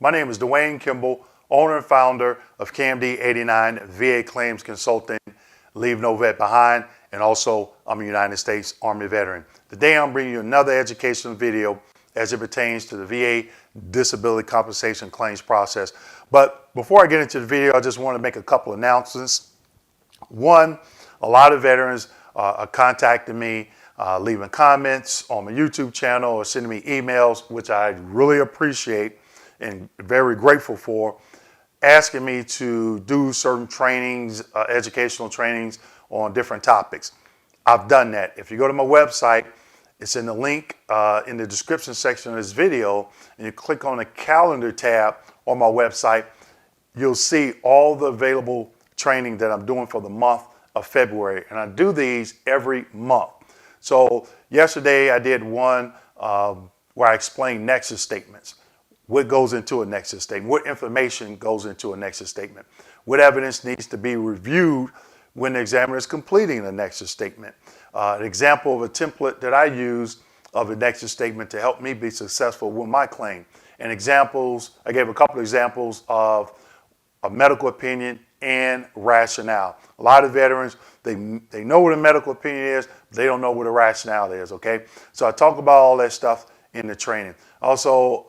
My name is Dwayne Kimball, owner and founder of KMD 89 VA Claims Consulting, Leave No Vet Behind, and also I'm a United States Army veteran. Today I'm bringing you another educational video as it pertains to the VA disability compensation claims process. But before I get into the video, I just want to make a couple announcements. One, a lot of veterans are contacting me, leaving comments on my YouTube channel or sending me emails, which I really appreciate and very grateful for, asking me to do certain trainings, educational trainings on different topics. I've done that. If you go to my website, it's in the link in the description section of this video, and you click on the calendar tab on my website, you'll see all the available training that I'm doing for the month of February. And I do these every month. So yesterday I did one where I explained nexus statements. What goes into a nexus statement? What information goes into a nexus statement? What evidence needs to be reviewed when the examiner is completing a nexus statement? An example of a template that I use of a nexus statement to help me be successful with my claim. And examples, I gave a couple examples of a medical opinion and rationale. A lot of veterans, they know what a medical opinion is, but they don't know what a rationale is, okay? So I talk about all that stuff in the training. Also,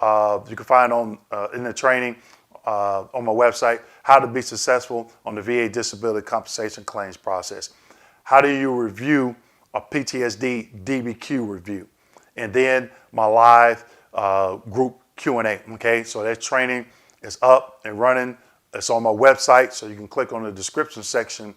you can find on in the training on my website how to be successful on the VA disability compensation claims process. How do you review a PTSD DBQ review? And then my live group Q&A, okay? So that training is up and running. It's on my website, so you can click on the description section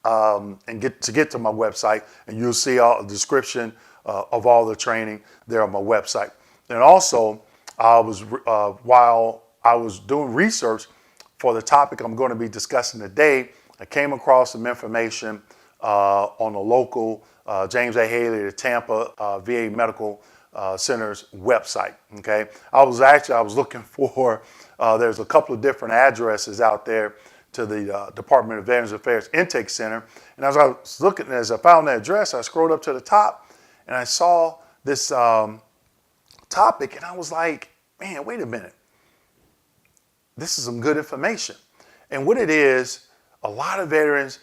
and get to my website, and you'll see all the description of all the training there on my website. And also, while I was doing research for the topic I'm going to be discussing today, I came across some information on the local James A. Haley, the Tampa VA Medical Center's website. Okay, I was looking for. There's a couple of different addresses out there to the Department of Veterans Affairs Intake Center, and as I was looking, as I found that address, I scrolled up to the top, and I saw this topic, and I was like, man, wait a minute. This is some good information. And what it is, a lot of veterans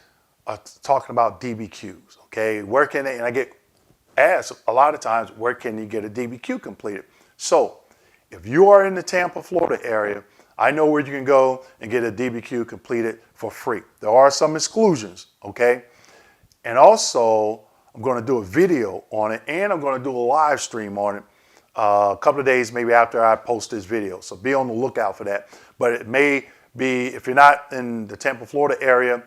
are talking about DBQs, okay? Where can they, and I get asked a lot of times, where can you get a DBQ completed? So if you are in the Tampa, Florida area, I know where you can go and get a DBQ completed for free. There are some exclusions, okay? And also, I'm going to do a video on it, and I'm going to do a live stream on it a couple of days maybe after I post this video. So be on the lookout for that. But it may be, if you're not in the Tampa, Florida area,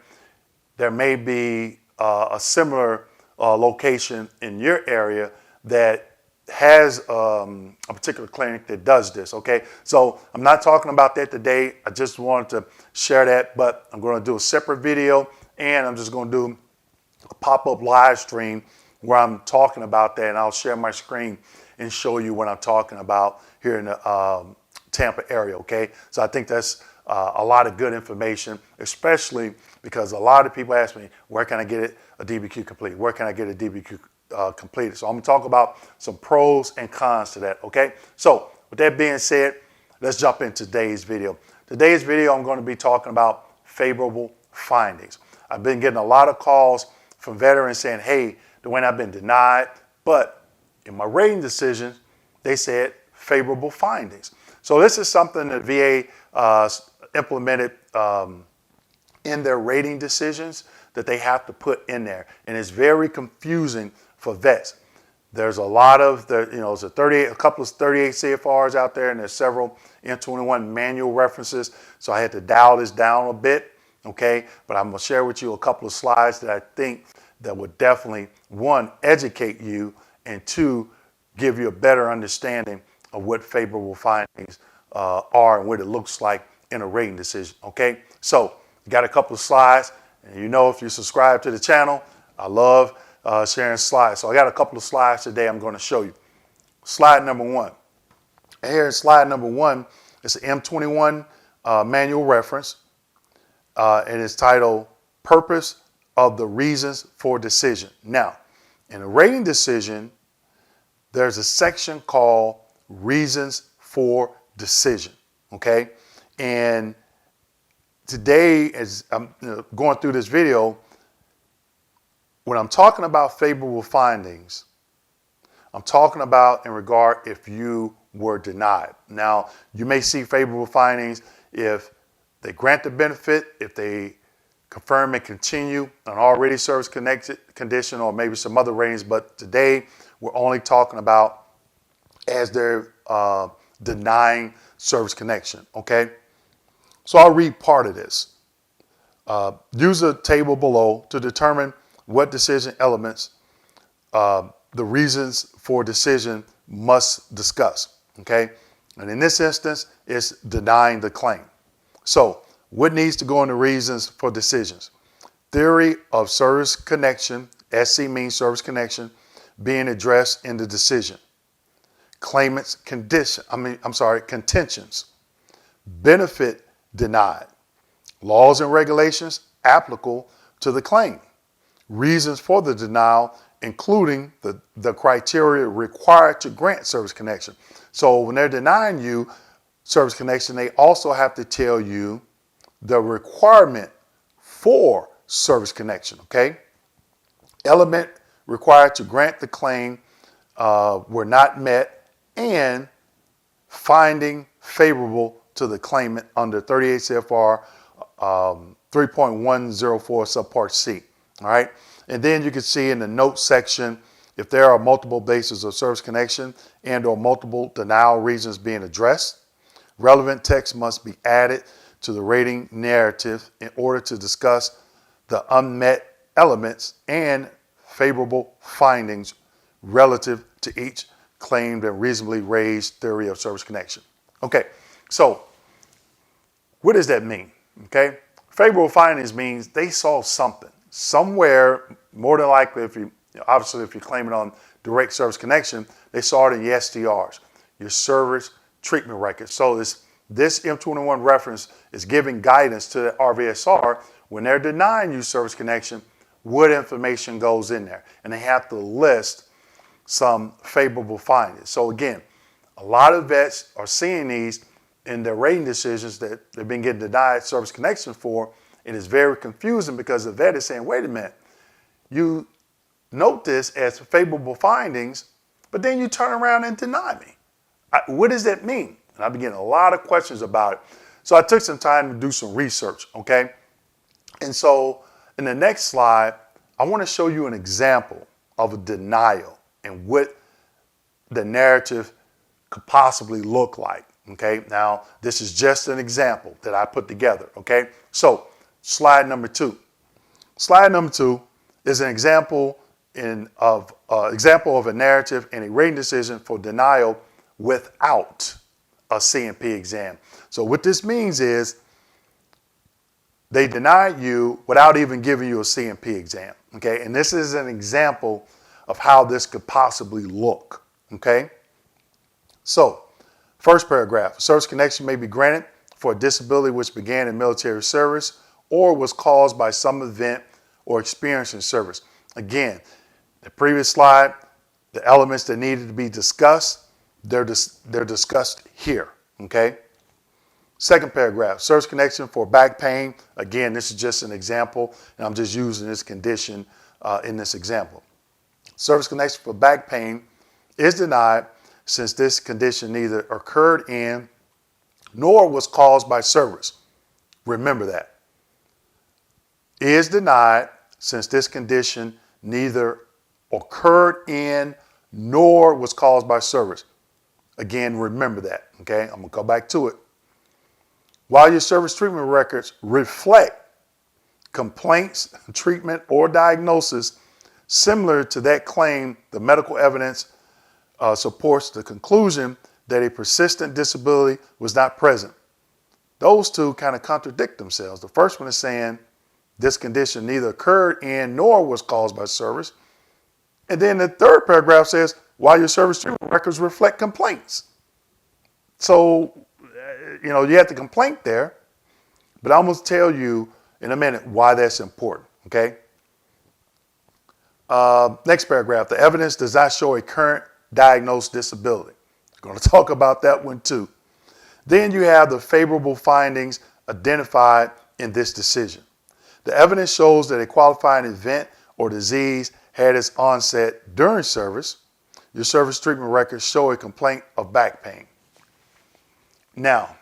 there may be a similar location in your area that has a particular clinic that does this, okay? So I'm not talking about that today. I just wanted to share that, but I'm going to do a separate video, and I'm just going to do a pop-up live stream where I'm talking about that, and I'll share my screen and show you what I'm talking about here in the Tampa area, okay? So I think that's a lot of good information, especially because a lot of people ask me, where can I get a DBQ completed? Where can I get a DBQ completed? So I'm gonna talk about some pros and cons to that, okay? So with that being said, let's jump into today's video. Today's video, I'm gonna be talking about favorable findings. I've been getting a lot of calls from veterans saying, hey, Dwayne, I've been denied, but in my rating decisions, they said favorable findings. So this is something that VA implemented in their rating decisions that they have to put in there. And it's very confusing for vets. There's a lot of, there's a couple of 38 CFRs out there, and there's several M21 manual references. So I had to dial this down a bit, okay? But I'm gonna share with you a couple of slides that I think that would definitely, one, educate you, and two, give you a better understanding of what favorable findings are and what it looks like in a rating decision, okay? So, got a couple of slides, and you know if you subscribe to the channel, I love sharing slides. So I got a couple of slides today I'm going to show you. Slide number one. And here in slide number one, it's an M21 manual reference, and it's titled Purpose of the Reasons for Decision. Now, in a rating decision, there's a section called Reasons for Decision. okay? And today, as I'm going through this video, when I'm talking about favorable findings, I'm talking about in regard if you were denied. Now, you may see favorable findings if they grant the benefit, if they confirm and continue an already service connected condition, or maybe some other ratings. But today, we're only talking about as they're denying service connection, okay? So I'll read part of this. Use a table below to determine what decision elements the reasons for decision must discuss, okay? And in this instance, it's denying the claim. So what needs to go in the reasons for decisions? Theory of service connection, SC means service connection, being addressed in the decision. Claimant's contentions. Benefit denied. Laws and regulations applicable to the claim. Reasons for the denial, including the criteria required to grant service connection. So when they're denying you service connection, they also have to tell you the requirement for service connection, okay? Element required to grant the claim were not met, and finding favorable to the claimant under 38 CFR 3.104 subpart C, all right? And then you can see in the notes section, if there are multiple bases of service connection and or multiple denial reasons being addressed, relevant text must be added to the rating narrative in order to discuss the unmet elements and favorable findings relative to each claimed and reasonably raised theory of service connection. Okay, so what does that mean? Okay, favorable findings means they saw something somewhere. More than likely, if you're claiming on direct service connection, they saw it in your STRs, your service treatment records. So this M21 reference is giving guidance to the RVSR when they're denying you service connection, what information goes in there, and they have to list some favorable findings. So again, a lot of vets are seeing these in their rating decisions that they've been getting denied service connection for. It is very confusing because the vet is saying, wait a minute, you note this as favorable findings, but then you turn around and deny me. What does that mean? And I've been getting a lot of questions about it. So I took some time to do some research, okay? And so in the next slide, I want to show you an example of a denial and what the narrative could possibly look like, okay? Now, this is just an example that I put together, okay? So slide number 2. Slide number 2 is an example of a narrative and a rating decision for denial without a CMP exam. So what this means is they denied you without even giving you a CMP exam, okay? And this is an example of how this could possibly look, okay? So, first paragraph, service connection may be granted for a disability which began in military service or was caused by some event or experience in service. Again, the previous slide, the elements that needed to be discussed, they're discussed here, okay? Second paragraph, service connection for back pain. Again, this is just an example, and I'm just using this condition in this example. Service connection for back pain is denied since this condition neither occurred in nor was caused by service. Remember that. Is denied since this condition neither occurred in nor was caused by service. Again, remember that, okay? I'm going to go back to it. While your service treatment records reflect complaints, treatment, or diagnosis similar to that claim, the medical evidence supports the conclusion that a persistent disability was not present. Those two kind of contradict themselves. The first one is saying this condition neither occurred in nor was caused by service. And then the third paragraph says, while your service treatment records reflect complaints. So, you have the complaint there, but I'm going to tell you in a minute why that's important, okay? Next paragraph, the evidence does not show a current diagnosed disability. We're going to talk about that one too. Then you have the favorable findings identified in this decision. The evidence shows that a qualifying event or disease had its onset during service. Your service treatment records show a complaint of back pain. Now,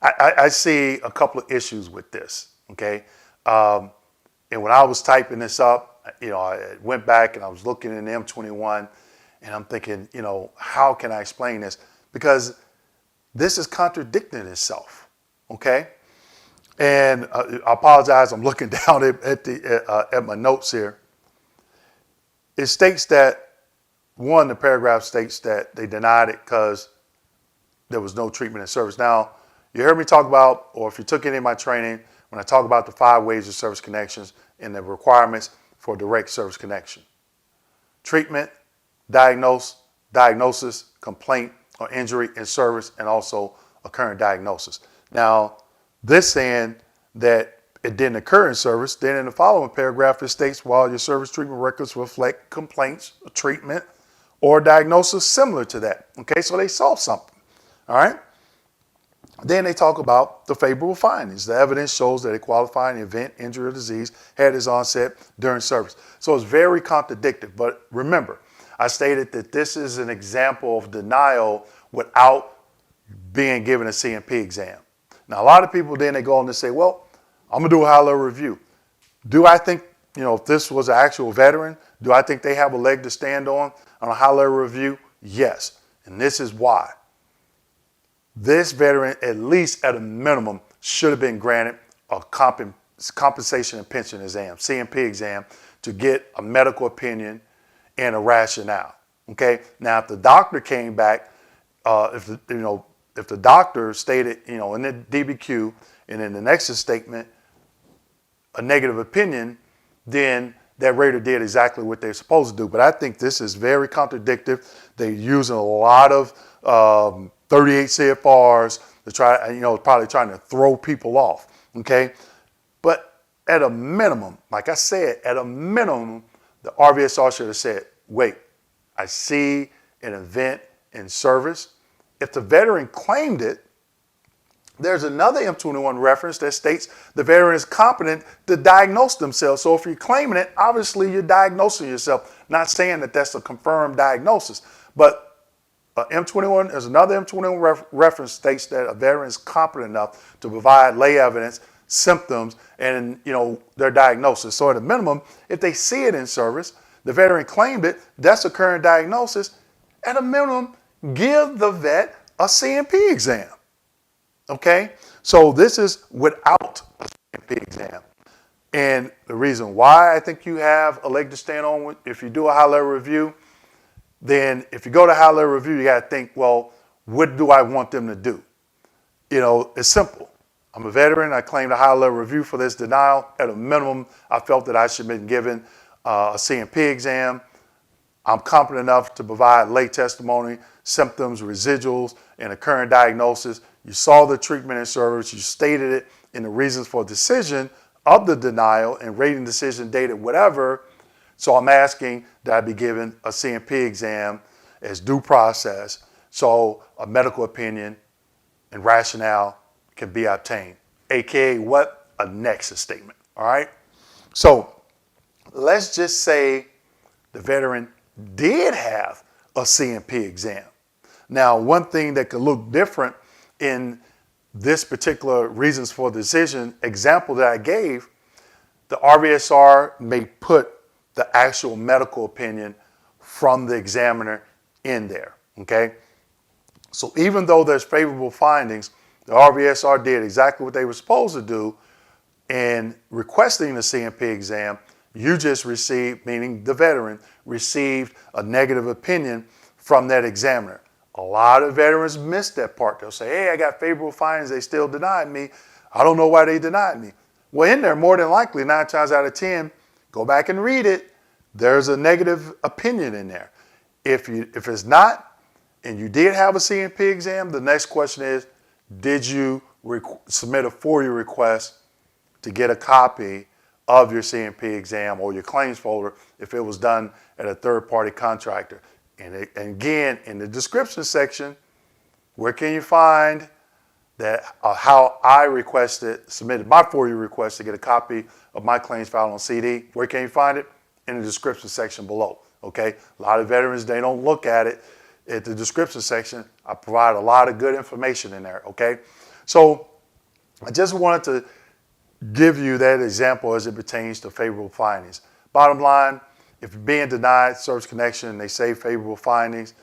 I see a couple of issues with this, okay? And when I was typing this up, I went back and I was looking in the M21 and I'm thinking, how can I explain this? Because this is contradicting itself, okay? And I apologize, I'm looking down at my notes here. It states that, the paragraph states that they denied it because there was no treatment and service. Now, you heard me talk about, or if you took any of my training, when I talk about the 5 ways of service connections and the requirements for direct service connection. Treatment, diagnosis, complaint or injury in service, and also a current diagnosis. Now, this saying that it didn't occur in service, then in the following paragraph it states, while your service treatment records reflect complaints, treatment, or diagnosis similar to that. Okay, so they solved something. All right. Then they talk about the favorable findings. The evidence shows that a qualifying event, injury, or disease had its onset during service. So it's very contradictory. But remember, I stated that this is an example of denial without being given a C&P exam. Now, a lot of people then they go on to say, well, I'm going to do a high-level review. Do I think, if this was an actual veteran, do I think they have a leg to stand on a high-level review? Yes. And this is why. This veteran, at least at a minimum, should have been granted a compensation and pension exam, C&P exam, to get a medical opinion and a rationale. Okay. Now, if the doctor came back, if the doctor stated, in the DBQ and in the nexus statement, a negative opinion, then that rater did exactly what they're supposed to do. But I think this is very contradictory. They're using a lot of 38 CFRs to try, probably trying to throw people off, okay? But at a minimum, like I said, at a minimum, the RVSR should have said, wait, I see an event in service. If the veteran claimed it, there's another M21 reference that states the veteran is competent to diagnose themselves. So if you're claiming it, obviously you're diagnosing yourself, not saying that that's a confirmed diagnosis. But M21, there's another M21 reference states that a veteran is competent enough to provide lay evidence, symptoms, and their diagnosis. So at a minimum, if they see it in service, the veteran claimed it, that's a current diagnosis. At a minimum, give the vet a C&P exam. Okay, so this is without a C&P exam. And the reason why I think you have a leg to stand on if you do a high-level review, then if you go to high-level review, you got to think, well, what do I want them to do? It's simple. I'm a veteran. I claimed a high-level review for this denial. At a minimum, I felt that I should have been given a C&P exam. I'm competent enough to provide lay testimony, symptoms, residuals, and a current diagnosis. You saw the treatment in service. You stated it in the reasons for decision of the denial and rating decision dated whatever. So I'm asking that I be given a C&P exam as due process so a medical opinion and rationale can be obtained. AKA what? A nexus statement. All right? So let's just say the veteran did have a C&P exam. Now, one thing that could look different in this particular reasons for decision example that I gave, the RVSR may put the actual medical opinion from the examiner in there, okay? So even though there's favorable findings, the RVSR did exactly what they were supposed to do in requesting the C&P exam. You just received, meaning the veteran, received a negative opinion from that examiner. A lot of veterans miss that part. They'll say, hey, I got favorable findings. They still denied me. I don't know why they denied me. Well, in there, more than likely, 9 times out of 10, go back and read it. There's a negative opinion in there. If it's not, and you did have a C&P exam, the next question is, did you submit a FOIA request to get a copy of your C&P exam or your claims folder if it was done at a third-party contractor? And again, in the description section, Where can you find that how I submitted my FOIA request to get a copy of my claims file on CD? Where can you find it? In the description section below, okay? A lot of veterans, they don't look at it at the description section. I provide a lot of good information in there, okay? So I just wanted to give you that example as it pertains to favorable findings. Bottom line, if you're being denied service connection and they say favorable findings,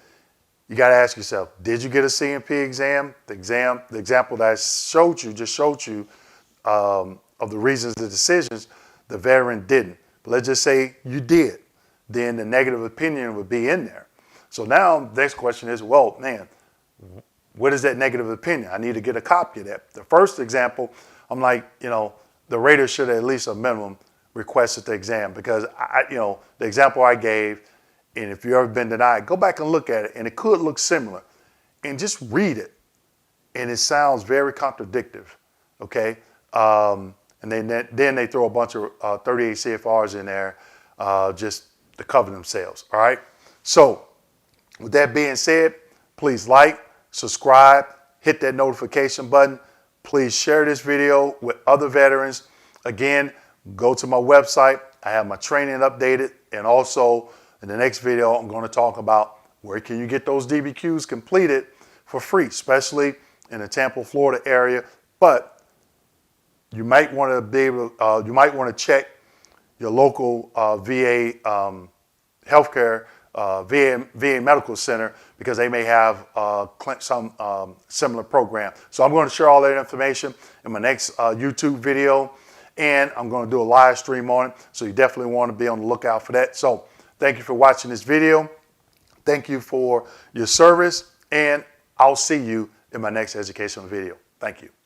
you got to ask yourself, did you get a CMP exam? The example that I just showed you of the reasons, the decisions, the veteran didn't. But let's just say you did. Then the negative opinion would be in there. So now the next question is, well, man, what is that negative opinion? I need to get a copy of that. The first example, I'm like, the rater should at least a minimum requested the exam, because the example I gave, and if you've ever been denied, go back and look at it, and it could look similar, and just read it, and it sounds very contradictory, okay? And then they throw a bunch of 38 CFRs in there just to cover themselves, all right? So with that being said, please like, subscribe, hit that notification button. Please share this video with other veterans. Again, go to my website. I have my training updated, and also in the next video, I'm going to talk about where can you get those DBQs completed for free, especially in the Tampa, Florida area. But you might want to be able to, you might want to check your local VA healthcare, VA medical center, because they may have some similar program. So I'm going to share all that information in my next YouTube video, and I'm going to do a live stream on it. So you definitely want to be on the lookout for that. So thank you for watching this video. Thank you for your service, and I'll see you in my next educational video. Thank you.